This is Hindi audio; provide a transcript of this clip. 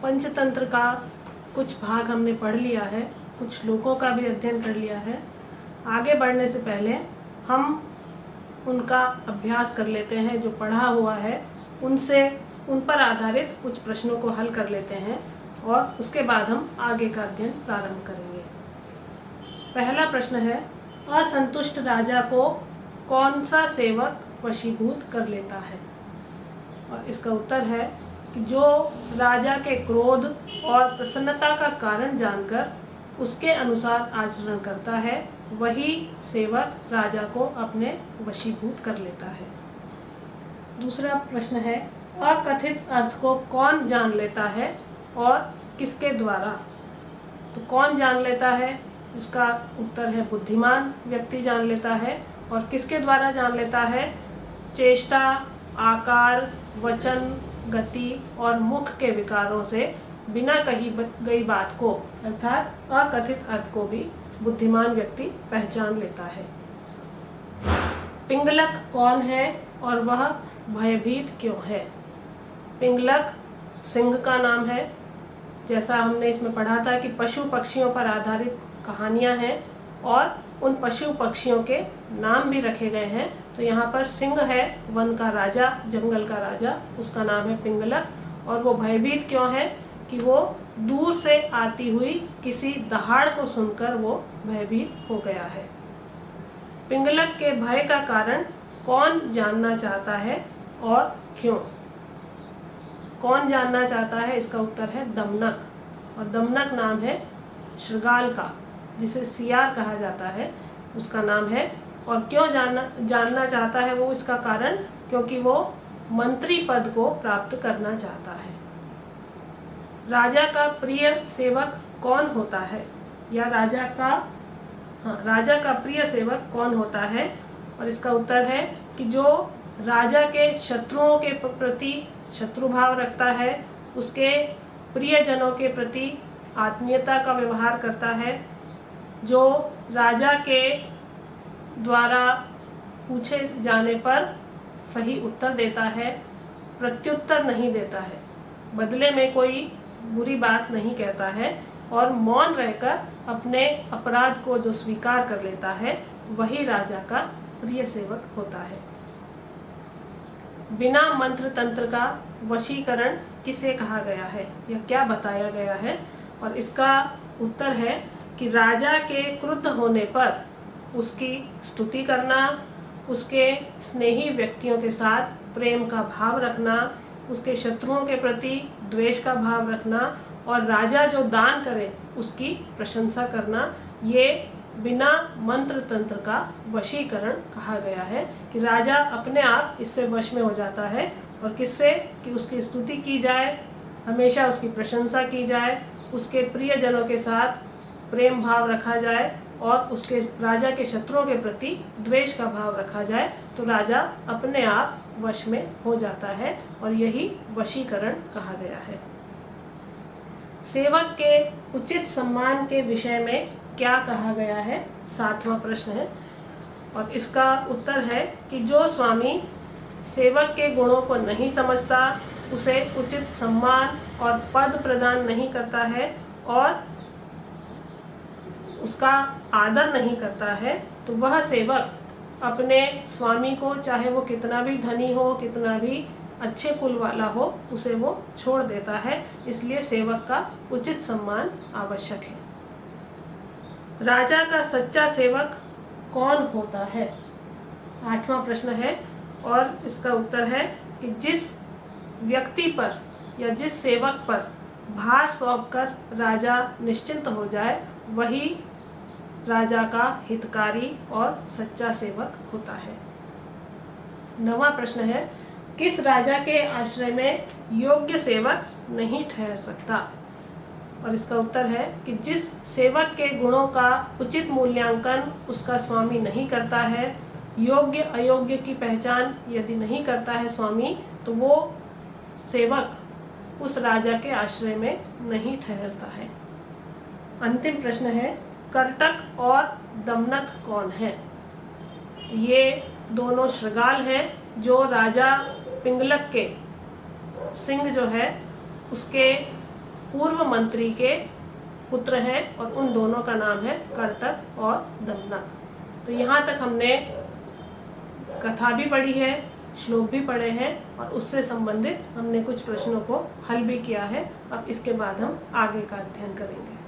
पंचतंत्र का कुछ भाग हमने पढ़ लिया है, कुछ श्लोकों का भी अध्ययन कर लिया है। आगे बढ़ने से पहले हम उनका अभ्यास कर लेते हैं, जो पढ़ा हुआ है उन पर आधारित कुछ प्रश्नों को हल कर लेते हैं और उसके बाद हम आगे का अध्ययन प्रारंभ करेंगे। पहला प्रश्न है, असंतुष्ट राजा को कौन सा सेवक वशीभूत कर लेता है? और इसका उत्तर है कि जो राजा के क्रोध और प्रसन्नता का कारण जानकर उसके अनुसार आचरण करता है, वही सेवक राजा को अपने वशीभूत कर लेता है। दूसरा प्रश्न है, अकथित अर्थ को कौन जान लेता है और किसके द्वारा? तो कौन जान लेता है, इसका उत्तर है बुद्धिमान व्यक्ति जान लेता है। और किसके द्वारा जान लेता है? चेष्टा, आकार, वचन, गति और मुख के विकारों से बिना कही गई बात को अर्थात अकथित अर्थ को भी बुद्धिमान व्यक्ति पहचान लेता है। पिंगलक कौन है और वह भयभीत क्यों है? पिंगलक सिंह का नाम है। जैसा हमने इसमें पढ़ा था कि पशु पक्षियों पर आधारित कहानियां हैं और उन पशु पक्षियों के नाम भी रखे गए हैं। तो यहाँ पर सिंह है, वन का राजा, जंगल का राजा, उसका नाम है पिंगलक। और वो भयभीत क्यों है? कि वो दूर से आती हुई किसी दहाड़ को सुनकर वो भयभीत हो गया है। पिंगलक के भय का कारण कौन जानना चाहता है और क्यों? कौन जानना चाहता है? इसका उत्तर है दमनक। और दमनक नाम है शृगाल का, जिसे सियार कहा जाता है, उसका नाम है। और क्यों जानना चाहता है वो? इसका कारण क्योंकि वो मंत्री पद को प्राप्त करना चाहता है। राजा का प्रिय सेवक कौन होता है? या राजा का प्रिय सेवक कौन होता है? और इसका उत्तर है कि जो राजा के शत्रुओं के प्रति शत्रु भाव रखता है, उसके प्रियजनों के प्रति आत्मीयता का व्यवहार करता है, जो राजा के द्वारा पूछे जाने पर सही उत्तर देता है, प्रत्युत्तर नहीं देता है, बदले में कोई बुरी बात नहीं कहता है और मौन रहकर अपने अपराध को जो स्वीकार कर लेता है, वही राजा का प्रिय सेवक होता है। बिना मंत्र तंत्र का वशीकरण किसे कहा गया है या क्या बताया गया है? और इसका उत्तर है कि राजा के क्रुद्ध होने पर उसकी स्तुति करना, उसके स्नेही व्यक्तियों के साथ प्रेम का भाव रखना, उसके शत्रुओं के प्रति द्वेष का भाव रखना और राजा जो दान करे उसकी प्रशंसा करना, ये बिना मंत्र तंत्र का वशीकरण कहा गया है। कि राजा अपने आप इससे वश में हो जाता है। और किससे? कि उसकी स्तुति की जाए, हमेशा उसकी प्रशंसा की जाए, उसके प्रियजनों के साथ प्रेम भाव रखा जाए और उसके राजा के शत्रुओं के प्रति द्वेष का भाव रखा जाए, तो राजा अपने आप वश में हो जाता है और यही वशीकरण कहा गया है। सेवक के उचित सम्मान के विषय में क्या कहा गया है? 7वां प्रश्न है और इसका उत्तर है कि जो स्वामी सेवक के गुणों को नहीं समझता, उसे उचित सम्मान और पद प्रदान नहीं करता है और उसका आदर नहीं करता है, तो वह सेवक अपने स्वामी को, चाहे वो कितना भी धनी हो, कितना भी अच्छे कुल वाला हो, उसे वो छोड़ देता है। इसलिए सेवक का उचित सम्मान आवश्यक है। राजा का सच्चा सेवक कौन होता है? 8वां प्रश्न है और इसका उत्तर है कि जिस व्यक्ति पर या जिस सेवक पर भार सौंपकर राजा निश्चिंत हो जाए, वही राजा का हितकारी और सच्चा सेवक होता है। 9वां प्रश्न है, किस राजा के आश्रय में योग्य सेवक नहीं ठहर सकता? और इसका उत्तर है कि जिस सेवक के गुणों का उचित मूल्यांकन उसका स्वामी नहीं करता है, योग्य अयोग्य की पहचान यदि नहीं करता है स्वामी, तो वो सेवक उस राजा के आश्रय में नहीं ठहरता है। अंतिम प्रश्न है, कर्टक और दमनक कौन है? ये दोनों शृगाल हैं जो राजा पिंगलक के सिंह जो है उसके पूर्व मंत्री के पुत्र हैं और उन दोनों का नाम है कर्तक और दमनक। तो यहाँ तक हमने कथा भी पढ़ी है, श्लोक भी पढ़े हैं और उससे संबंधित हमने कुछ प्रश्नों को हल भी किया है। अब इसके बाद हम आगे का अध्ययन करेंगे।